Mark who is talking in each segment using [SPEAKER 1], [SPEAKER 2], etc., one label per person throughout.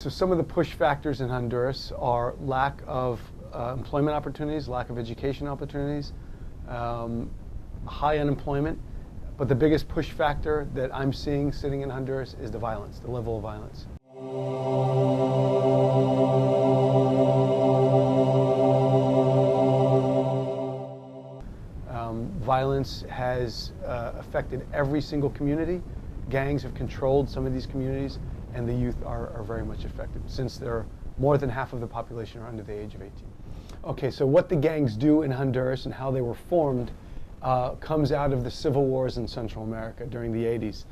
[SPEAKER 1] So some of the push factors in Honduras are lack of employment opportunities, lack of education opportunities, high unemployment. But the biggest push factor that I'm seeing sitting in Honduras is the violence, the level of violence. Violence has affected every single community. Gangs have controlled some of these communities, and the youth are very much affected, since they're more than half of the population are under the age of 18. Okay, so what the gangs do in Honduras and how they were formed comes out of the civil wars in Central America during the 80s.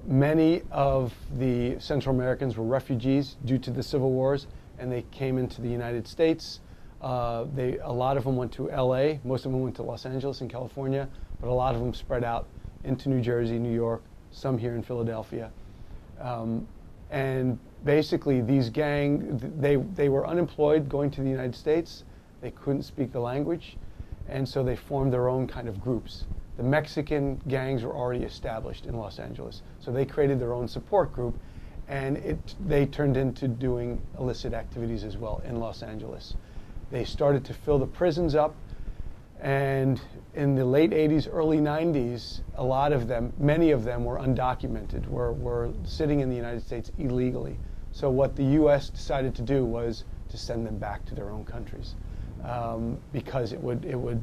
[SPEAKER 1] Many of the Central Americans were refugees due to the civil wars, and they came into the United States. A lot of them went to LA, most of them went to Los Angeles in California, but a lot of them spread out into New Jersey, New York, some here in Philadelphia. And basically these they were unemployed going to the United States. They couldn't speak the language, and so they formed their own kind of groups. The Mexican gangs were already established in Los Angeles, so they created their own support group, and they turned into doing illicit activities as well in Los Angeles. They started to fill the prisons up, and in the late 80s, early 90s, many of them were undocumented, were sitting in the United States illegally. So what the U.S. decided to do was to send them back to their own countries, because it would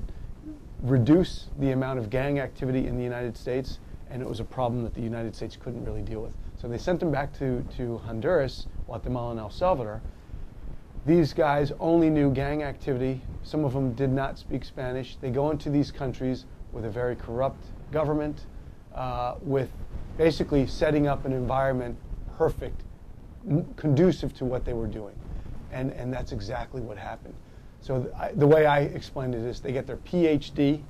[SPEAKER 1] reduce the amount of gang activity in the United States, and it was a problem that the United States couldn't really deal with. So they sent them back to Honduras, Guatemala, and El Salvador. These guys only knew gang activity. Some of them did not speak Spanish. They go into these countries with a very corrupt government, with basically setting up an environment perfect, conducive to what they were doing. And that's exactly what happened. So the way I explained it is they get their PhD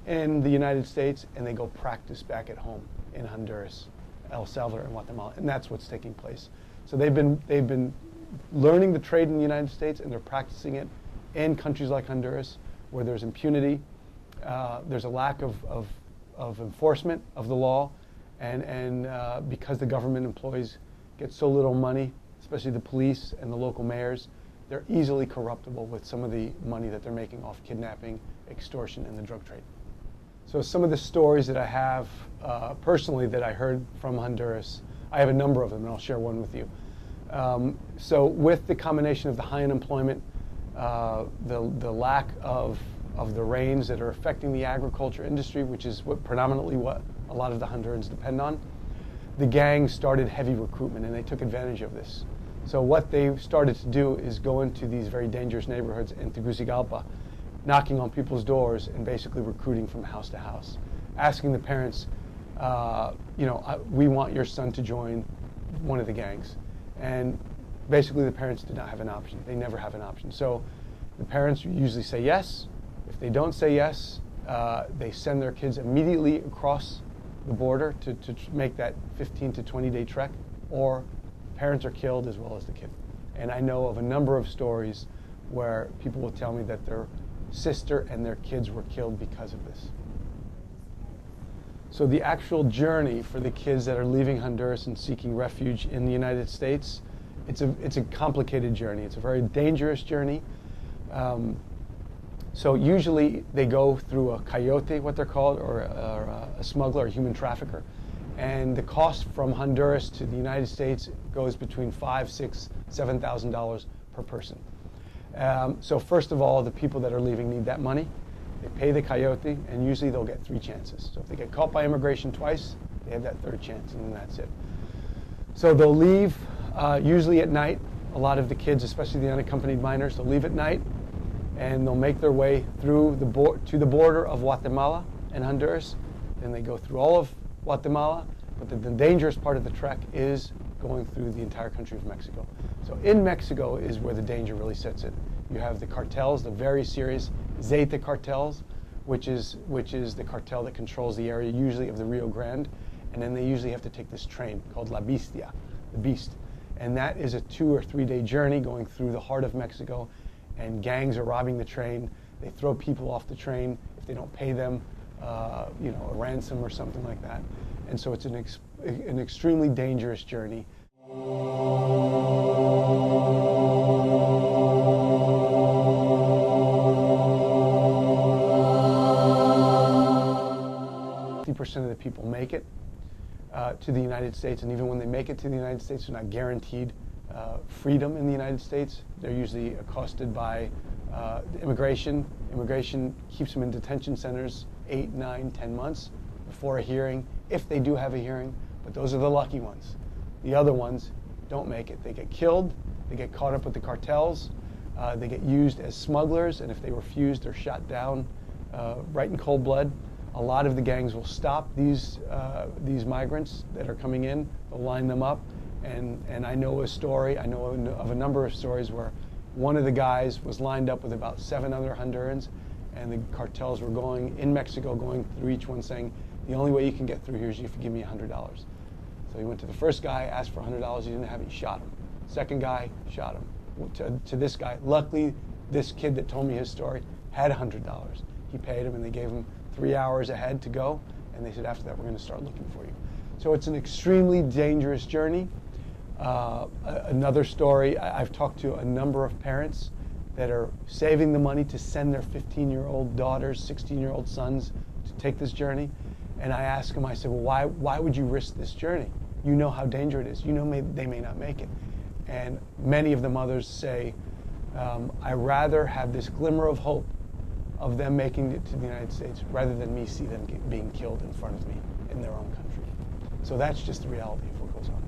[SPEAKER 1] in the United States, and they go practice back at home in Honduras, El Salvador, and Guatemala. And that's what's taking place. So they've been learning the trade in the United States, and they're practicing it in countries like Honduras, where there's impunity, there's a lack of enforcement of the law, and because the government employees get so little money, especially the police and the local mayors, they're easily corruptible with some of the money that they're making off kidnapping, extortion, and the drug trade. So some of the stories that I have personally that I heard from Honduras, I have a number of them, and I'll share one with you. So with the combination of the high unemployment, the lack of the rains that are affecting the agriculture industry, which is predominantly what a lot of the Hondurans depend on, the gangs started heavy recruitment, and they took advantage of this. So what they started to do is go into these very dangerous neighborhoods in Tegucigalpa, knocking on people's doors and basically recruiting from house to house, asking the parents, we want your son to join one of the gangs. And basically the parents did not have an option. They never have an option. So the parents usually say yes. If they don't say yes, they send their kids immediately across the border to make that 15 to 20 day trek, or parents are killed as well as the kid. And I know of a number of stories where people will tell me that their sister and their kids were killed because of this. So the actual journey for the kids that are leaving Honduras and seeking refuge in the United States, it's a complicated journey. It's a very dangerous journey. So usually they go through a coyote, what they're called, or a smuggler, a human trafficker. And the cost from Honduras to the United States goes between $5,000, $6,000, $7,000 per person. So first of all, the people that are leaving need that money. They pay the coyote, and usually they'll get 3 chances. So if they get caught by immigration twice, they have that 3rd chance, and then that's it. So they'll leave usually at night. A lot of the kids, especially the unaccompanied minors, they'll leave at night, and they'll make their way through to the border of Guatemala and Honduras. Then they go through all of Guatemala, but the dangerous part of the trek is going through the entire country of Mexico. So in Mexico is where the danger really sets in. You have the cartels, the very serious Zeta cartels, which is the cartel that controls the area usually of the Rio Grande, and then they usually have to take this train called La Bestia, the Beast, and that is a 2 or 3 day journey going through the heart of Mexico, and gangs are robbing the train. They throw people off the train if they don't pay them, a ransom or something like that, and so it's an extremely dangerous journey. people make it to the United States, and even when they make it to the United States, they're not guaranteed freedom in the United States. They're usually accosted by immigration. Immigration keeps them in detention centers 8, 9, 10 months before a hearing, if they do have a hearing, but those are the lucky ones. The other ones don't make it. They get killed, they get caught up with the cartels, they get used as smugglers, and if they refuse, they're shot down right in cold blood. A lot of the gangs will stop these migrants that are coming in. They'll line them up, and I know a story. I know of a number of stories where one of the guys was lined up with about 7 other Hondurans, and the cartels were going in Mexico, going through each one, saying, "The only way you can get through here is if you give me $100." So he went to the first guy, asked for $100. He didn't have it. He shot him. Second guy, shot him. To this guy, luckily, this kid that told me his story had $100. He paid him, and they gave him 3 hours ahead to go, and they said, after that, we're going to start looking for you. So it's an extremely dangerous journey. Another story, I've talked to a number of parents that are saving the money to send their 15-year-old daughters, 16-year-old sons to take this journey. And I asked them, I said, well, why would you risk this journey? You know how dangerous it is. You know they may not make it. And many of the mothers say, I'd rather have this glimmer of hope of them making it to the United States rather than me see them being killed in front of me in their own country. So that's just the reality of what goes on.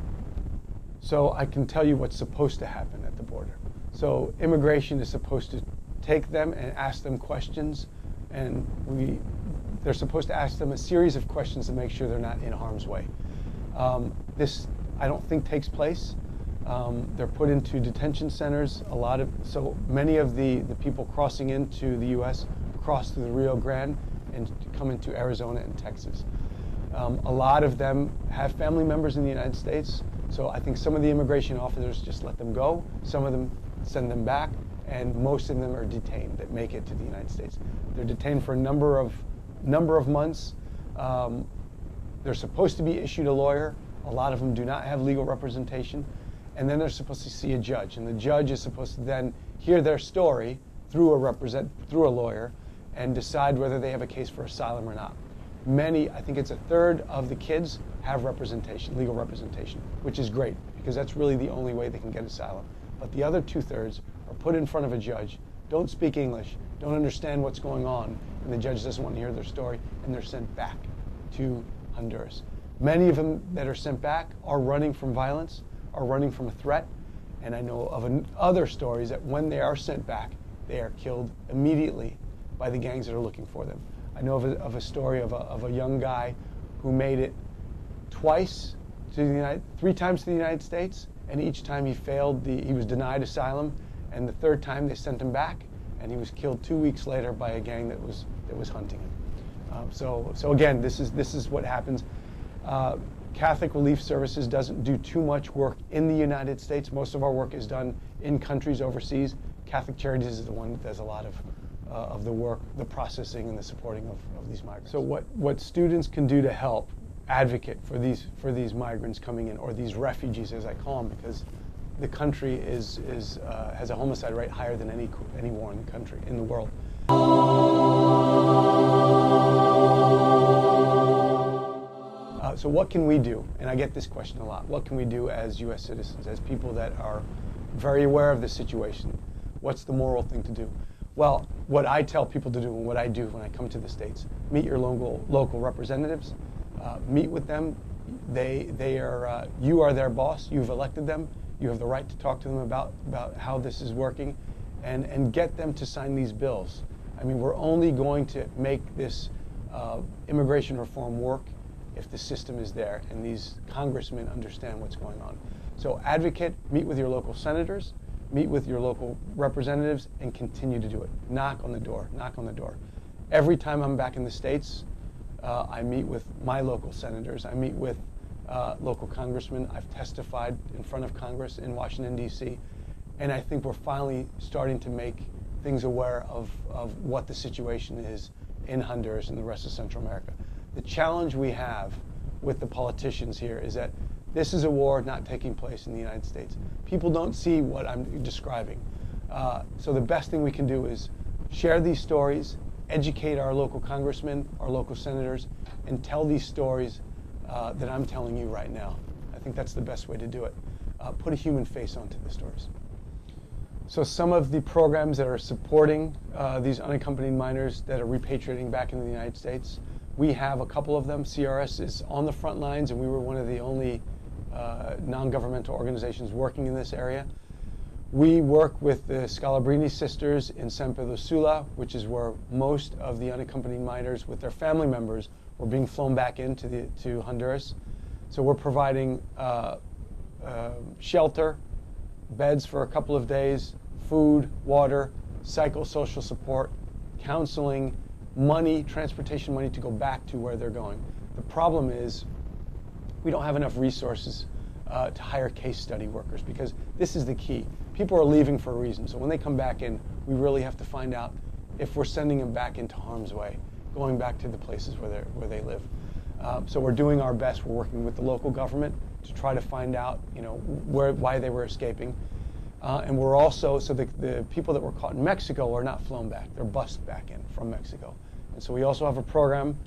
[SPEAKER 1] So I can tell you what's supposed to happen at the border. So immigration is supposed to take them and ask them questions, and they're supposed to ask them a series of questions to make sure they're not in harm's way. This, I don't think, takes place. They're put into detention centers. So many of the people crossing into the U.S. cross through the Rio Grande and come into Arizona and Texas. A lot of them have family members in the United States. So I think some of the immigration officers just let them go. Some of them send them back, and most of them are detained that make it to the United States. They're detained for a number of months. They're supposed to be issued a lawyer. A lot of them do not have legal representation. And then they're supposed to see a judge, and the judge is supposed to then hear their story through a lawyer and decide whether they have a case for asylum or not. Many, I think it's 1/3 of the kids have representation, legal representation, which is great because that's really the only way they can get asylum. But the other 2/3 are put in front of a judge, don't speak English, don't understand what's going on, and the judge doesn't want to hear their story, and they're sent back to Honduras. Many of them that are sent back are running from violence, are running from a threat, and I know of other stories that when they are sent back, they are killed immediately by the gangs that are looking for them. I know of a story of a young guy who made it 3 times to the United States, and each time he failed, he was denied asylum, and the 3rd time they sent him back, and he was killed 2 weeks later by a gang that was hunting him. So again, this is what happens. Catholic Relief Services doesn't do too much work in the United States. Most of our work is done in countries overseas. Catholic Charities is the one that does a lot of the work, the processing and the supporting of these migrants. So what students can do to help advocate for these migrants coming in, or these refugees as I call them, because the country has a homicide rate higher than any war in the country, in the world. So what can we do? And I get this question a lot. What can we do as U.S. citizens, as people that are very aware of the situation? What's the moral thing to do? Well, what I tell people to do and what I do when I come to the States, meet your local representatives, meet with them. You are their boss. You've elected them. You have the right to talk to them about how this is working, and get them to sign these bills. I mean, we're only going to make this immigration reform work if the system is there and these congressmen understand what's going on. So advocate, meet with your local senators, meet with your local representatives, and continue to do it. Knock on the door, knock on the door. Every time I'm back in the States, I meet with my local senators, I meet with local congressmen. I've testified in front of Congress in Washington, D.C., and I think we're finally starting to make things aware of what the situation is in Honduras and the rest of Central America. The challenge we have with the politicians here is that this is a war not taking place in the United States. People don't see what I'm describing. So the best thing we can do is share these stories, educate our local congressmen, our local senators, and tell these stories that I'm telling you right now. I think that's the best way to do it. Put a human face onto the stories. So some of the programs that are supporting these unaccompanied minors that are repatriating back into the United States, we have a couple of them. CRS is on the front lines, and we were one of the only non-governmental organizations working in this area. We work with the Scalabrini sisters in San Pedro Sula, which is where most of the unaccompanied minors with their family members were being flown back to Honduras. So we're providing shelter, beds for a couple of days, food, water, psychosocial support, counseling, money, transportation money to go back to where they're going. The problem is we don't have enough resources to hire case study workers, because this is the key. People are leaving for a reason. So when they come back in, we really have to find out if we're sending them back into harm's way, going back to the places where they live. So we're doing our best. We're working with the local government to try to find out, why they were escaping. And we're also, so the people that were caught in Mexico are not flown back. They're bused back in from Mexico. And so we also have a program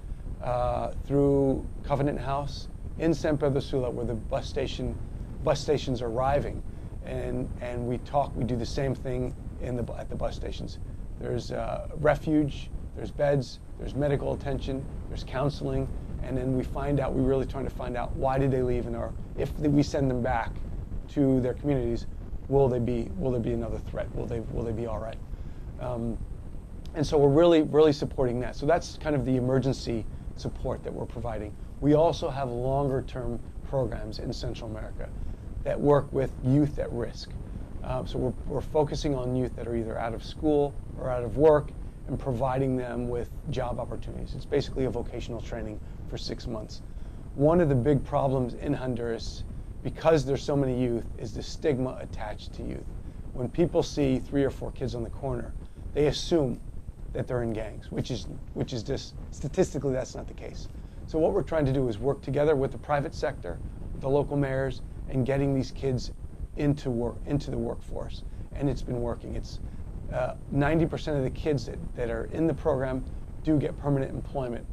[SPEAKER 1] through Covenant House in San Pedro Sula, where the bus stations are arriving, and we do the same thing at the bus stations. There's refuge, there's beds, there's medical attention, there's counseling, and then we're really trying to find out why did they leave, and if we send them back to their communities, will there be another threat? Will they be all right? And so we're really supporting that. So that's kind of the emergency support that we're providing. We also have longer-term programs in Central America that work with youth at risk. So we're focusing on youth that are either out of school or out of work and providing them with job opportunities. It's basically a vocational training for 6 months. One of the big problems in Honduras, because there's so many youth, is the stigma attached to youth. When people see 3 or 4 kids on the corner, they assume that they're in gangs, which is just statistically that's not the case. So what we're trying to do is work together with the private sector, the local mayors, and getting these kids into the workforce. And it's been working. It's 90% of the kids that are in the program do get permanent employment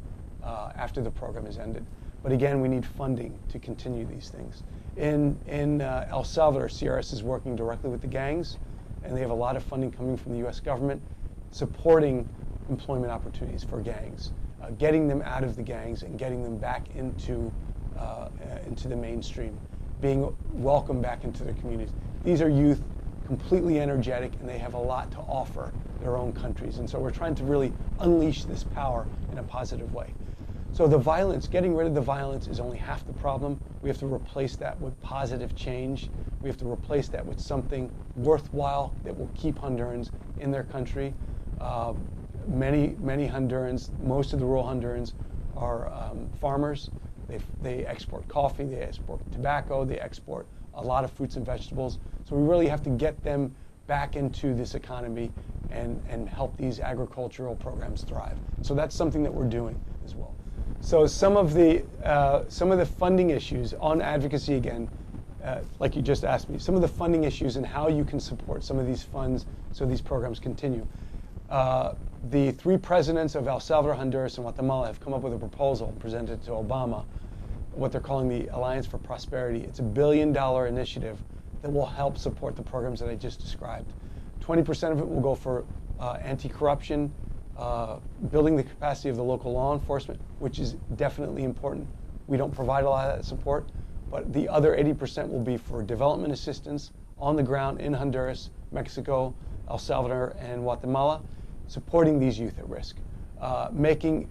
[SPEAKER 1] after the program is ended. But again, we need funding to continue these things. In El Salvador, CRS is working directly with the gangs, and they have a lot of funding coming from the U.S. government supporting employment opportunities for gangs, getting them out of the gangs and getting them back into the mainstream, being welcomed back into their communities. These are youth, completely energetic, and they have a lot to offer their own countries. And so we're trying to really unleash this power in a positive way. So the violence, getting rid of the violence is only half the problem. We have to replace that with positive change. We have to replace that with something worthwhile that will keep Hondurans in their country. Many Hondurans, most of the rural Hondurans are farmers. They export coffee, they export tobacco, they export a lot of fruits and vegetables. So we really have to get them back into this economy and help these agricultural programs thrive. So that's something that we're doing as well. So some of the funding issues on advocacy, again, like you just asked me, some of the funding issues and how you can support some of these funds so these programs continue. The 3 presidents of El Salvador, Honduras, and Guatemala have come up with a proposal presented to Obama, what they're calling the Alliance for Prosperity. It's a $1 billion initiative that will help support the programs that I just described. 20% of it will go for anti-corruption, building the capacity of the local law enforcement, which is definitely important. We don't provide a lot of that support, but the other 80% will be for development assistance on the ground in Honduras, Mexico, El Salvador, and Guatemala, supporting these youth at risk,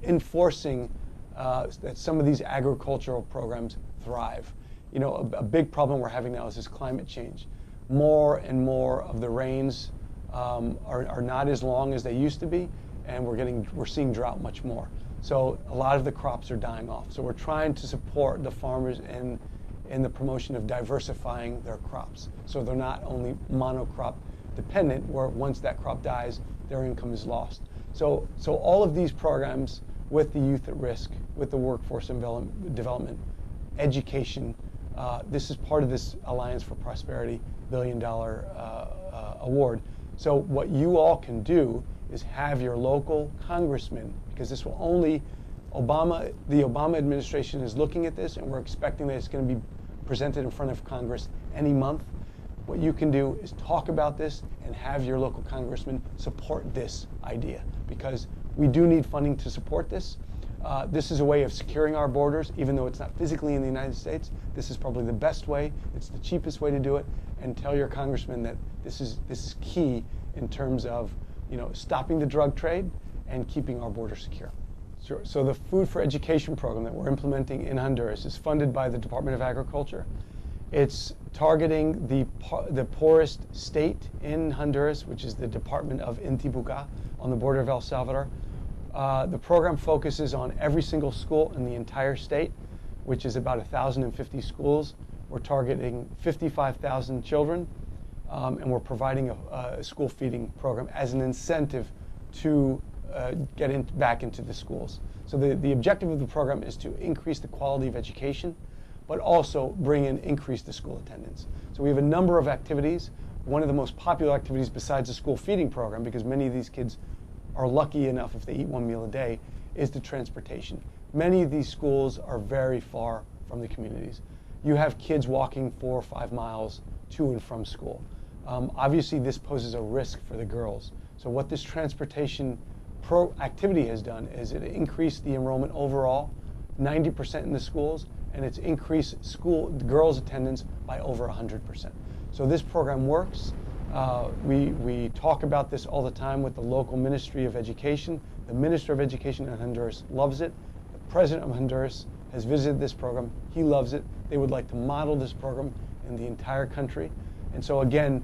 [SPEAKER 1] enforcing that some of these agricultural programs thrive. A big problem we're having now is this climate change. More and more of the rains are not as long as they used to be, and we're seeing drought much more. So a lot of the crops are dying off. So we're trying to support the farmers in the promotion of diversifying their crops, so they're not only monocrop dependent, where once that crop dies, their income is lost. So all of these programs with the youth at risk, with the workforce development, education, this is part of this Alliance for Prosperity $1 billion award. So what you all can do is have your local congressman, because this will only, the Obama administration is looking at this, and we're expecting that it's going to be presented in front of Congress any month. What you can do is talk about this and have your local congressman support this idea, because we do need funding to support this. This is a way of securing our borders, even though it's not physically in the United States. This is probably the best way. It's the cheapest way to do it. And tell your congressman that this is key in terms of, stopping the drug trade and keeping our border secure. Sure. So the Food for Education program that we're implementing in Honduras is funded by the Department of Agriculture. It's targeting the poorest state in Honduras, which is the Department of Intibucá on the border of El Salvador. The program focuses on every single school in the entire state, which is about 1,050 schools. We're targeting 55,000 children, and we're providing a school feeding program as an incentive to get back into the schools. So the objective of the program is to increase the quality of education, but also increase the school attendance. So we have a number of activities. One of the most popular activities besides the school feeding program, because many of these kids are lucky enough if they eat one meal a day, is the transportation. Many of these schools are very far from the communities. You have kids walking 4 or 5 miles to and from school. Obviously, this poses a risk for the girls. So what this transportation activity has done is it increased the enrollment overall, 90% in the schools, and it's increased girls' attendance by over 100%. So this program works. We talk about this all the time with the local Ministry of Education. The Minister of Education in Honduras loves it. The President of Honduras has visited this program. He loves it. They would like to model this program in the entire country. And so again,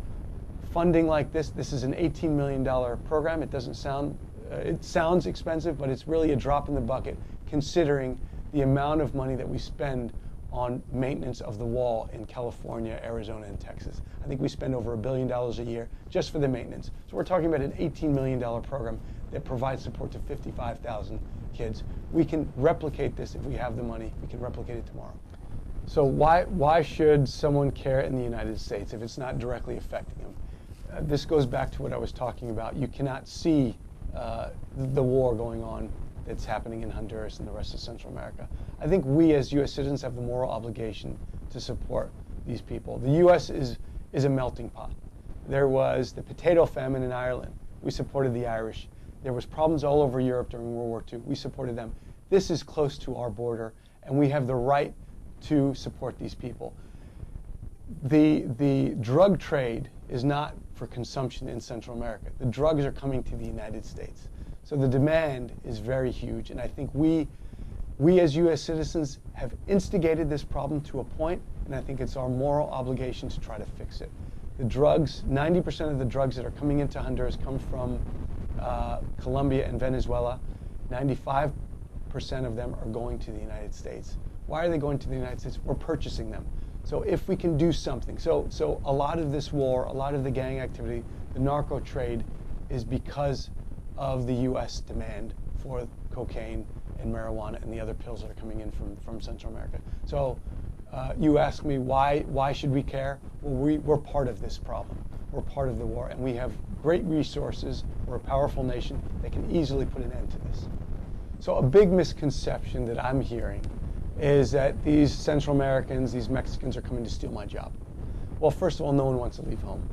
[SPEAKER 1] funding like this is an $18 million program. It sounds expensive, but it's really a drop in the bucket considering the amount of money that we spend on maintenance of the wall in California, Arizona, and Texas. I think we spend over $1 billion a year just for the maintenance. So we're talking about an $18 million program that provides support to 55,000 kids. We can replicate this if we have the money. We can replicate it tomorrow. So why should someone care in the United States if it's not directly affecting them? This goes back to what I was talking about. You cannot see the war going on that's happening in Honduras and the rest of Central America. I think we as U.S. citizens have the moral obligation to support these people. The U.S. is a melting pot. There was the potato famine in Ireland. We supported the Irish. There was problems all over Europe during World War II. We supported them. This is close to our border, and we have the right to support these people. The drug trade is not for consumption in Central America. The drugs are coming to the United States. So the demand is very huge, and I think we as U.S. citizens have instigated this problem to a point, and I think it's our moral obligation to try to fix it. The drugs, 90% of the drugs that are coming into Honduras come from Colombia and Venezuela. 95% of them are going to the United States. Why are they going to the United States? We're purchasing them. So if we can do something, so a lot of this war, a lot of the gang activity, the narco trade is because of the U.S. demand for cocaine and marijuana and the other pills that are coming in from Central America. So you ask me why should we care? Well, we're part of this problem. We're part of the war, and we have great resources. We're a powerful nation that can easily put an end to this. So a big misconception that I'm hearing is that these Central Americans, these Mexicans are coming to steal my job. Well, first of all, no one wants to leave home.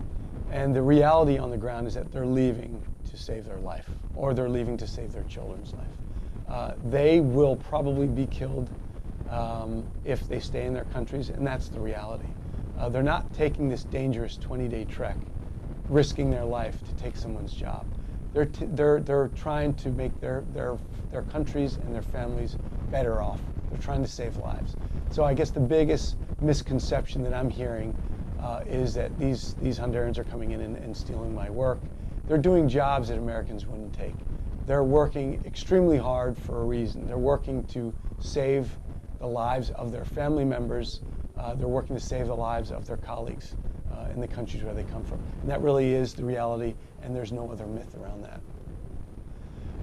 [SPEAKER 1] And the reality on the ground is that they're leaving to save their life, or they're leaving to save their children's life. They will probably be killed if they stay in their countries, and that's the reality. They're not taking this dangerous 20-day trek, risking their life to take someone's job. They're trying to make their countries and their families better off. They're trying to save lives. So I guess the biggest misconception that I'm hearing is that these Hondurans are coming in and stealing my work. They're doing jobs that Americans wouldn't take. They're working extremely hard for a reason. They're working to save the lives of their family members. They're working to save the lives of their colleagues in the countries where they come from. And that really is the reality, and there's no other myth around that.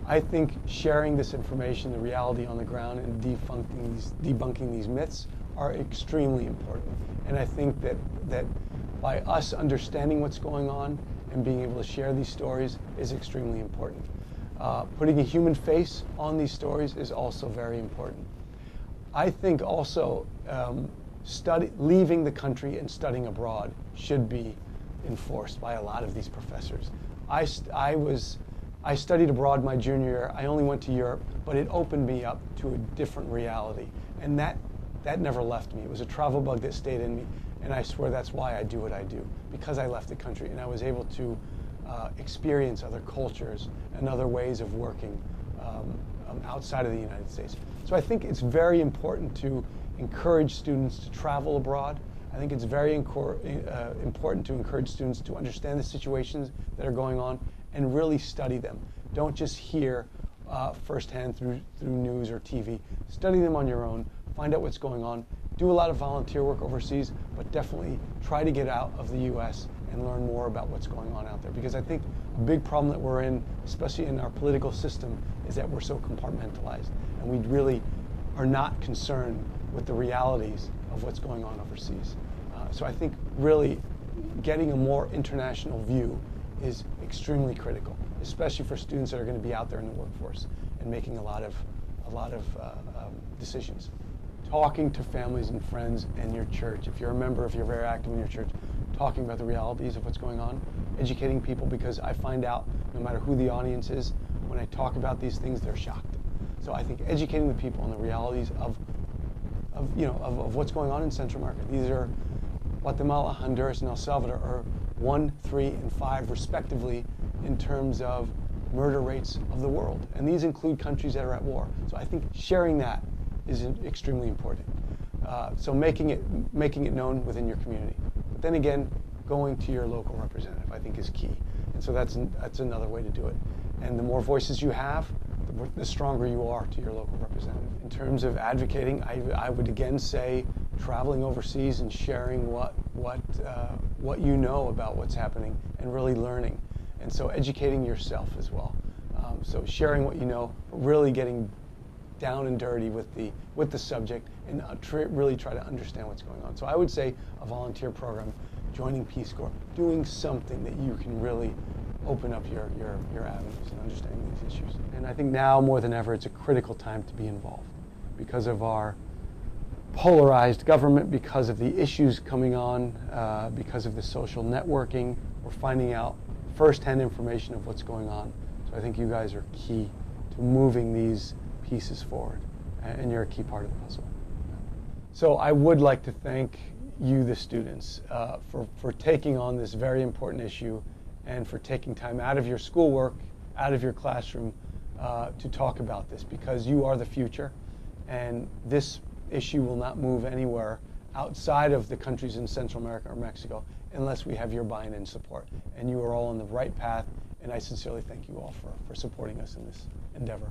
[SPEAKER 1] I think sharing this information, the reality on the ground, and debunking these myths are extremely important. And I think that by us understanding what's going on and being able to share these stories is extremely important. Putting a human face on these stories is also very important. I think also leaving the country and studying abroad should be enforced by a lot of these professors. I studied abroad my junior year. I only went to Europe, but it opened me up to a different reality. And that never left me. It was a travel bug that stayed in me. And I swear that's why I do what I do, because I left the country and I was able to experience other cultures and other ways of working outside of the United States. So I think it's very important to encourage students to travel abroad. I think it's very important to encourage students to understand the situations that are going on and really study them. Don't just hear firsthand through news or TV. Study them on your own, find out what's going on, do a lot of volunteer work overseas, but definitely try to get out of the US and learn more about what's going on out there. Because I think a big problem that we're in, especially in our political system, is that we're so compartmentalized and we really are not concerned with the realities of what's going on overseas. So I think really getting a more international view is extremely critical, especially for students that are going to be out there in the workforce and making a lot of decisions. Talking to families and friends and your church. If you're a member, if you're very active in your church, talking about the realities of what's going on, educating people, because I find out no matter who the audience is, when I talk about these things, they're shocked. So I think educating the people on the realities of what's going on in Central America. These are Guatemala, Honduras, and El Salvador are 1, 3, and 5 respectively in terms of murder rates of the world. And these include countries that are at war. So I think sharing that is extremely important. So making it known within your community. But then again, going to your local representative, I think, is key. And so that's another way to do it. And the more voices you have, the stronger you are to your local representative. In terms of advocating, I would again say traveling overseas and sharing what you know about what's happening and really learning. And so educating yourself as well. So sharing what you know, really getting down and dirty with the subject and really try to understand what's going on. So I would say a volunteer program, joining Peace Corps, doing something that you can really open up your avenues and understanding these issues. And I think now more than ever, it's a critical time to be involved because of our polarized government, because of the issues coming on, because of the social networking. We're finding out firsthand information of what's going on. So I think you guys are key to moving these pieces forward, and you're a key part of the puzzle. So I would like to thank you, the students, for taking on this very important issue and for taking time out of your schoolwork, out of your classroom, to talk about this, because you are the future, and this issue will not move anywhere outside of the countries in Central America or Mexico unless we have your buy-in and support. And you are all on the right path, and I sincerely thank you all for supporting us in this endeavor.